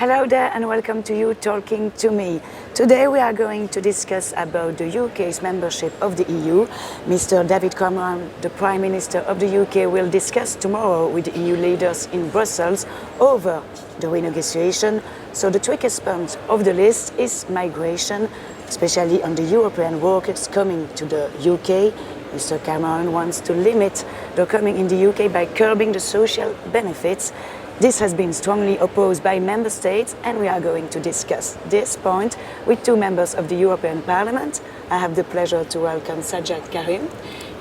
Hello there and welcome to you Talking to Me. Today we are going to discuss about the UK's membership of the EU. Mr. David Cameron, the Prime Minister of the UK, will discuss tomorrow with the EU leaders in Brussels over the renegotiation. So the trickiest point of the list is migration, especially on the European workers coming to the UK. Mr. Cameron wants to limit their coming in the UK by curbing the social benefits. This has been strongly opposed by member states, and we are going to discuss this point with two members of the European Parliament. I have the pleasure to welcome Sajjad Karim.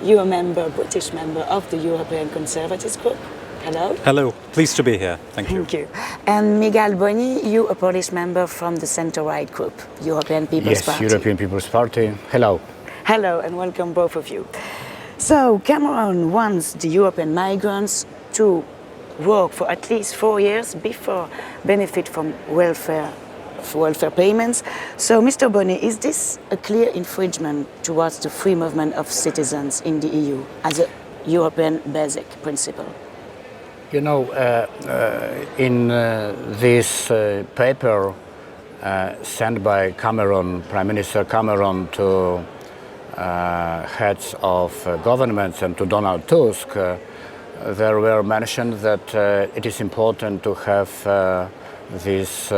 You are a British member of the European Conservatives Group. Hello. Hello, pleased to be here. Thank you. Thank you. And Michal, Boni, you a Polish member from the centre-right group, European People's Party. Yes, European People's Party. Hello. Hello and welcome both of you. So Cameron wants the European migrants to work for at least 4 years before benefit from welfare payments. So Mr. Boni, is this a clear infringement towards the free movement of citizens in the EU as a European basic principle? You know, in this paper sent by Cameron, Prime Minister Cameron, to heads of governments and to Donald Tusk, there were mentioned that it is important to have this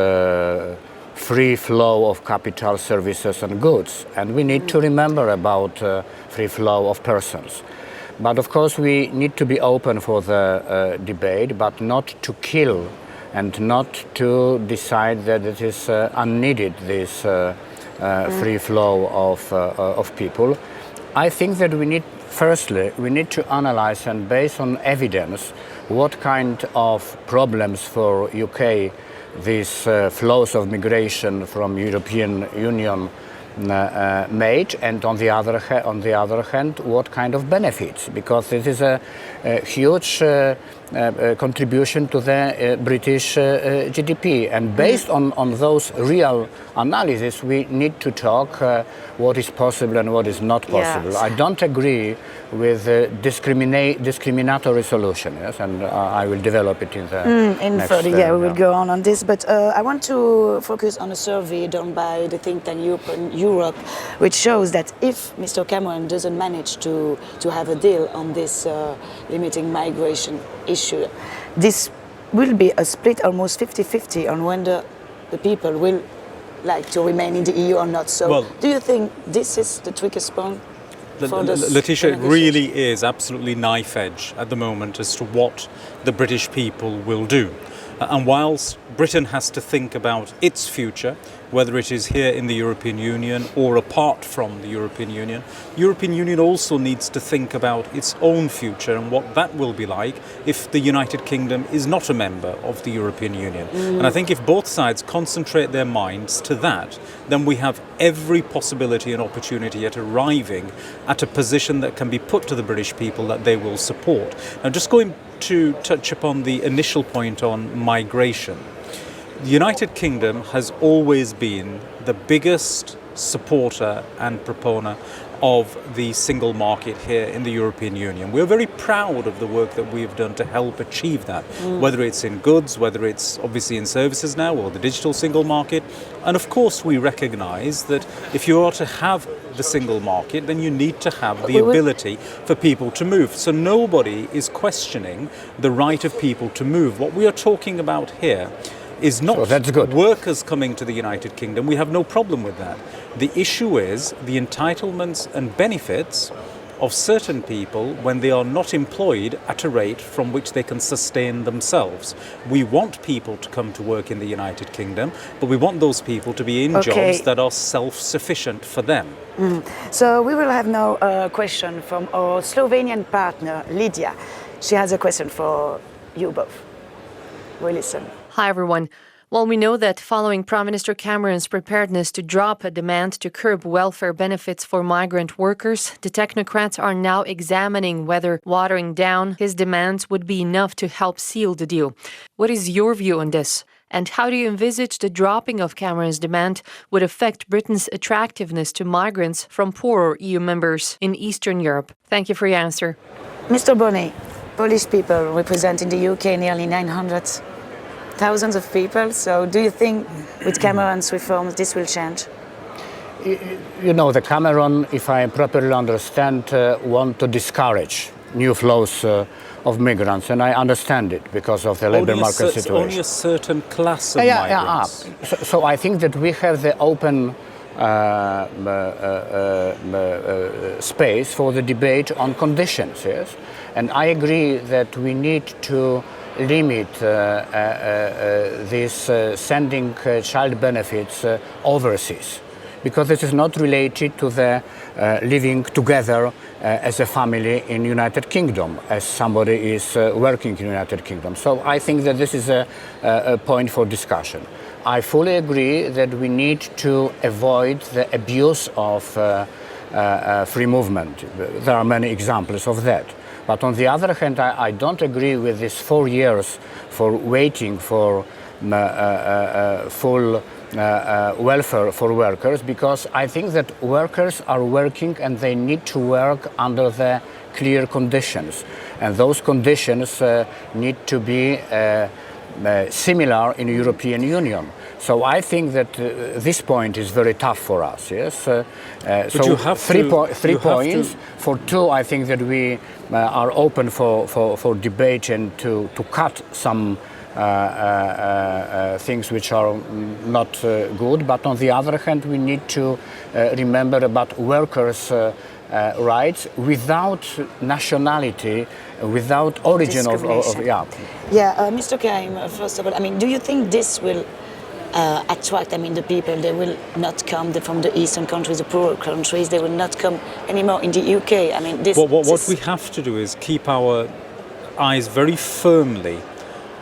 free flow of capital, services and goods. And we need to remember about free flow of persons. But of course we need to be open for the debate, but not to kill and not to decide that it is unneeded, this free flow of people. I think that firstly, we need to analyze and based on evidence what kind of problems for UK these flows of migration from European Union made, and on the other hand, what kind of benefits, because this is a huge contribution to the British GDP. And based on those real analysis, we need to talk what is possible and what is not possible. Yes. I don't agree with discriminatory solution, yes, and I will develop it in the next further. Yeah, we will go on this, but I want to focus on a survey done by the think tank Europe, which shows that if Mr. Cameron doesn't manage to have a deal on this limiting migration issue, this will be a split almost 50-50 on whether the people will like to remain in the EU or not. So well, do you think this is the trickiest point? Laeticia, it really is absolutely knife edge at the moment as to what the British people will do. And whilst Britain has to think about its future, whether it is here in the European Union or apart from the European Union also needs to think about its own future and what that will be like if the United Kingdom is not a member of the European Union. And I think if both sides concentrate their minds to that, then we have every possibility and opportunity at arriving at a position that can be put to the British people that they will support. Now, just going to touch upon the initial point on migration. The United Kingdom has always been the biggest supporter and proponent of the single market here in the European Union. We're very proud of the work that we've done to help achieve that, whether it's in goods, whether it's obviously in services now, or the digital single market. And of course we recognise that if you are to have the single market, then you need to have the ability for people to move. So nobody is questioning the right of people to move. What we are talking about here is not workers coming to the United Kingdom. We have no problem with that. The issue is the entitlements and benefits of certain people when they are not employed at a rate from which they can sustain themselves. We want people to come to work in the United Kingdom, but we want those people to be in jobs that are self-sufficient for them. So we will have now a question from our Slovenian partner, Lydia. She has a question for you both. We listen. Hi, everyone. Well, we know that following Prime Minister Cameron's preparedness to drop a demand to curb welfare benefits for migrant workers, the technocrats are now examining whether watering down his demands would be enough to help seal the deal. What is your view on this? And how do you envisage the dropping of Cameron's demand would affect Britain's attractiveness to migrants from poorer EU members in Eastern Europe? Thank you for your answer. Mr. Boni, Polish people represent in the UK nearly 900 thousands of people. So do you think with Cameron's reforms this will change? You know, the Cameron, if I properly understand, want to discourage new flows of migrants, and I understand it because of the labor market situation. Only a certain class of migrants. So I think that we have the open space for the debate on conditions, yes? And I agree that we need to limit this sending child benefits overseas, because this is not related to the living together as a family in United Kingdom, as somebody is working in United Kingdom. So I think that this is a point for discussion. I fully agree that we need to avoid the abuse of free movement. There are many examples of that. But on the other hand, I don't agree with this 4 years for waiting for full welfare for workers, because I think that workers are working and they need to work under the clear conditions. And those conditions need to be similar in the European Union. So I think that this point is very tough for us. Yes. So you have three points. For two, I think that we are open for debate and to cut some things which are not good. But on the other hand, we need to remember about workers' rights without nationality, without origin of Mr. Karim, first of all, I mean, do you think this will attract, I mean, the people? They will not come from the eastern countries, the poorer countries. They will not come anymore in the UK. I mean, this. What we have to do is keep our eyes very firmly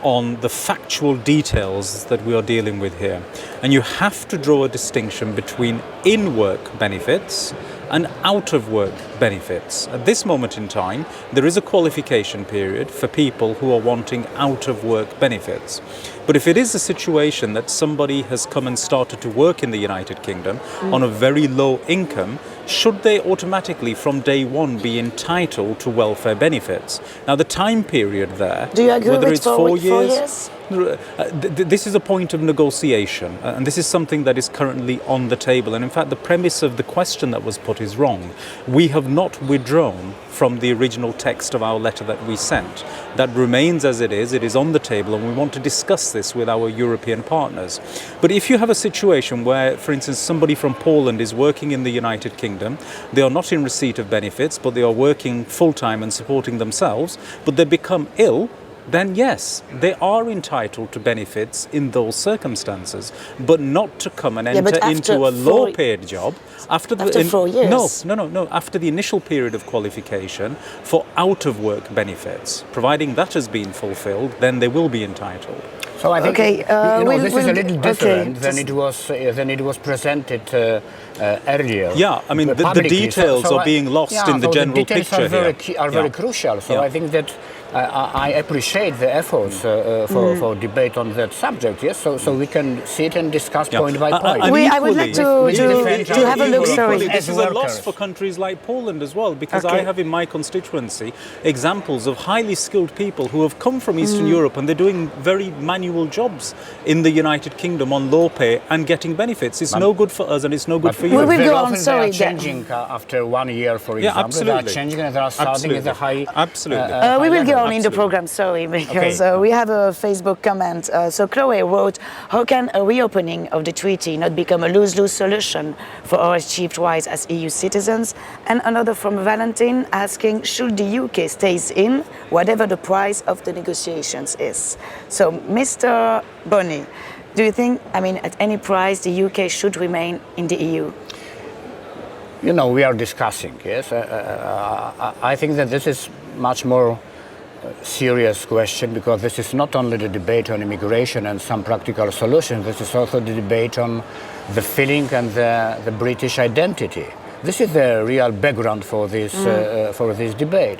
on the factual details that we are dealing with here. And you have to draw a distinction between in-work benefits and out-of-work benefits. At this moment in time, there is a qualification period for people who are wanting out-of-work benefits. But if it is a situation that somebody has come and started to work in the United Kingdom on a very low income, should they automatically from day one be entitled to welfare benefits? Now the time period there, do you agree whether with it's 4 years? This is a point of negotiation, and this is something that is currently on the table. And in fact, the premise of the question that was put is wrong. We have not withdrawn from the original text of our letter that we sent. That remains as it is on the table, and we want to discuss this with our European partners. But if you have a situation where, for instance, somebody from Poland is working in the United Kingdom, they are not in receipt of benefits, but they are working full-time and supporting themselves, but they become ill, then yes, they are entitled to benefits in those circumstances, but not to come and enter into a low-paid job after 4 years. No. After the initial period of qualification for out-of-work benefits, providing that has been fulfilled, then they will be entitled. So I think this is a little different than it was presented earlier. Yeah, I mean the details are being lost in the general picture here. Are very crucial. So I think that I appreciate the efforts for debate on that subject. Yes, so we can sit and discuss point by point. I would like to have a look. Sorry, this is a loss for countries like Poland as well, because I have in my constituency examples of highly skilled people who have come from Eastern Europe and they're doing very manual jobs in the United Kingdom on low pay and getting benefits. It's no good for us and it's no good for you. We will go on. Sorry, they are changing after 1 year, for example. Yeah, absolutely. They are changing and they are starting at the high. Absolutely. We will go on in the program. Sorry, because we have a Facebook comment. So Chloe wrote, "How can a reopening of the treaty not become a lose-lose solution for our achieved rights as EU citizens?" And another from Valentine asking, "Should the UK stays in, whatever the price of the negotiations is?" So, Mr. Boni, do you think, I mean, at any price, the UK should remain in the EU? You know, we are discussing, yes. I think that this is much more serious question, because this is not only the debate on immigration and some practical solutions, this is also the debate on the feeling and the British identity. This is the real background for this debate.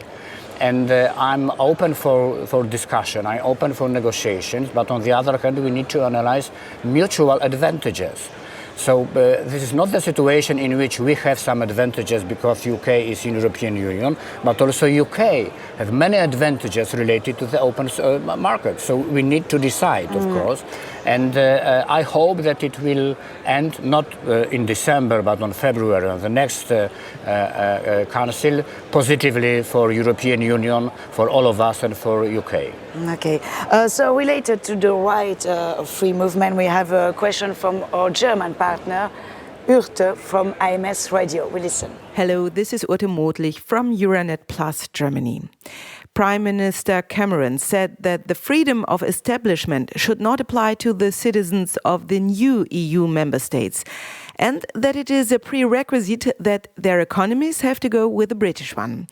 And I'm open for discussion, I'm open for negotiations, but on the other hand, we need to analyze mutual advantages. So this is not the situation in which we have some advantages because UK is in European Union, but also UK have many advantages related to the open market. So we need to decide, of course, and I hope that it will end not in December but on February, on the next Council, positively for European Union, for all of us and for UK. Okay, so related to the right of free movement, we have a question from our German partner, Ürte from AMS Radio. We listen. Hello, this is Ürte Modlich from Euranet Plus Germany. Prime Minister Cameron said that the freedom of establishment should not apply to the citizens of the new EU member states, and that it is a prerequisite that their economies have to go with the British one.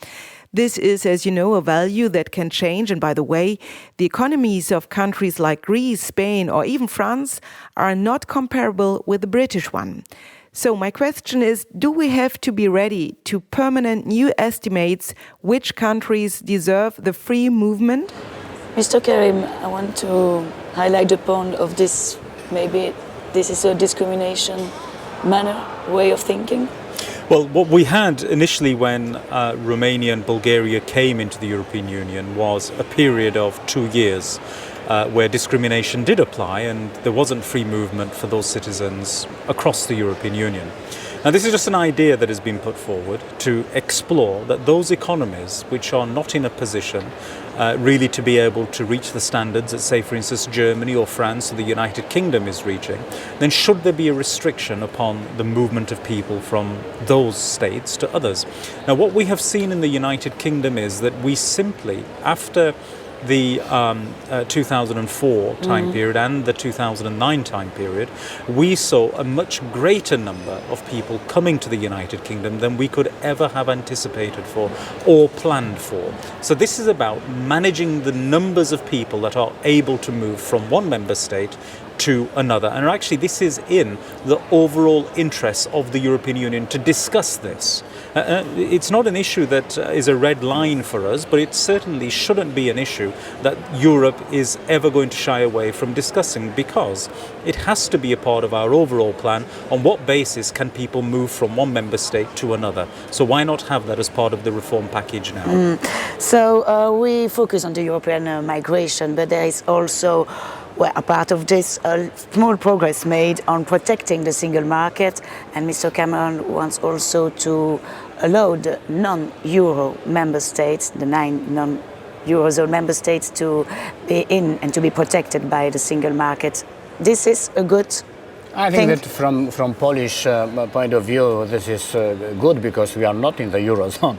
This is, as you know, a value that can change. And by the way, the economies of countries like Greece, Spain, or even France are not comparable with the British one. So my question is, do we have to be ready to permanent new estimates which countries deserve the free movement? Mr. Karim, I want to highlight the point of this. Maybe this is a discrimination manner, way of thinking. Well, what we had initially when Romania and Bulgaria came into the European Union was a period of 2 years where discrimination did apply and there wasn't free movement for those citizens across the European Union. Now, this is just an idea that has been put forward to explore that those economies which are not in a position really to be able to reach the standards that, say, for instance, Germany or France or the United Kingdom is reaching, then should there be a restriction upon the movement of people from those states to others? Now, what we have seen in the United Kingdom is that we simply, after the 2004 time period and the 2009 time period, we saw a much greater number of people coming to the United Kingdom than we could ever have anticipated for or planned for. So this is about managing the numbers of people that are able to move from one member state to another. And actually this is in the overall interests of the European Union to discuss this. It's not an issue that is a red line for us, but it certainly shouldn't be an issue that Europe is ever going to shy away from discussing, because it has to be a part of our overall plan on what basis can people move from one member state to another. So why not have that as part of the reform package now? So we focus on the European migration, but there is also, well, a part of this, small progress made on protecting the single market, and Mr. Cameron wants also to allow the non-Euro member states, the 9 non-Eurozone member states, to be in and to be protected by the single market. This is a good I think that from Polish point of view, this is good because we are not in the Eurozone.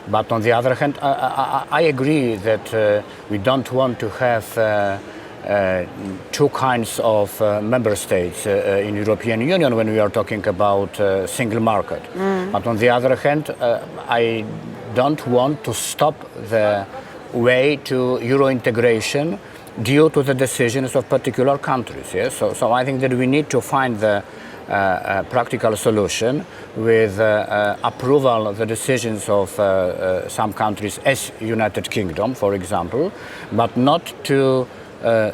But on the other hand, I agree that we don't want to have two kinds of member states in European Union when we are talking about single market. But on the other hand, I don't want to stop the way to Euro integration due to the decisions of particular countries. Yes? So I think that we need to find the practical solution with approval of the decisions of some countries as United Kingdom, for example, but not to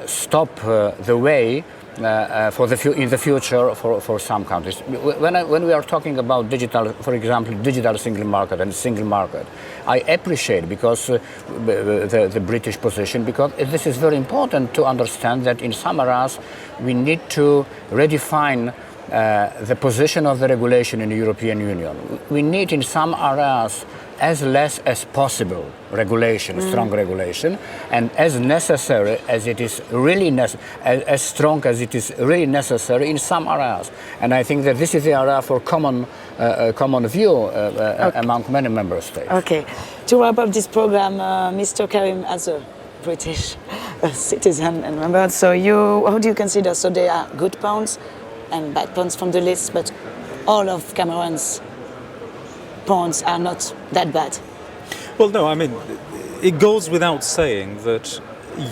stop the way in the future for some countries. When we are talking about digital, for example, digital single market and single market, I appreciate because the British position, because this is very important to understand that in some areas we need to redefine the position of the regulation in the European Union. We need in some areas as less as possible regulation, strong regulation, and as necessary as it is really as strong as it is really necessary in some areas. And I think that this is the area for common view among many member states. Okay. To wrap up this program, Mr. Karim, as a British citizen and member, so how do you consider? So there are good points and bad points from the list, but all of Cameron's points are not that bad. Well, no, I mean, it goes without saying that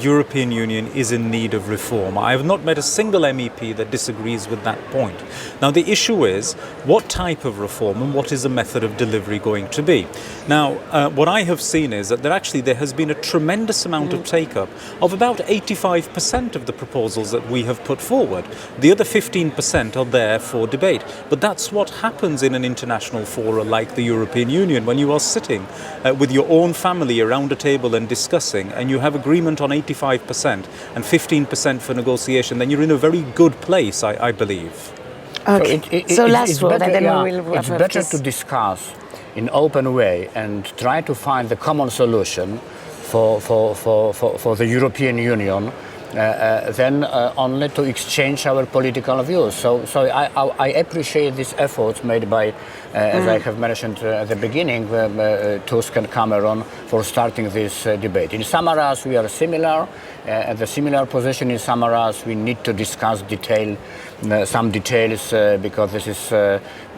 European Union is in need of reform. I have not met a single MEP that disagrees with that point. Now, the issue is what type of reform and what is the method of delivery going to be? Now, what I have seen is that there has been a tremendous amount of take-up of about 85% of the proposals that we have put forward. The other 15% are there for debate. But that's what happens in an international forum like the European Union when you are sitting with your own family around a table and discussing, and you have agreement on 85% and 15% for negotiation, then you're in a very good place, I believe. Okay. So last word, and then we will wrap It's up better this. to discuss in open way and try to find the common solution for the European Union than only to exchange our political views. So I appreciate these efforts made by, as I have mentioned at the beginning, Tusk and Cameron for starting this debate. In Samaras we are similar, and the similar position in Samaras we need to discuss some details because this is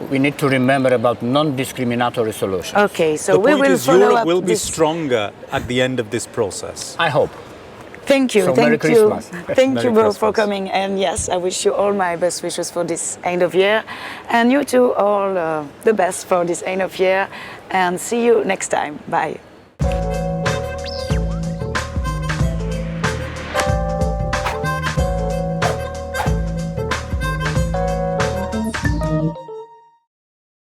we need to remember about non-discriminatory solutions. Okay, so the we point will is follow Europe up will be this. stronger at the end of this process. I hope. Thank you, So thank Merry you, Christmas. thank Merry you both for Christmas. coming. And yes, I wish you all my best wishes for this end of year, and you too all the best for this end of year. And see you next time. Bye.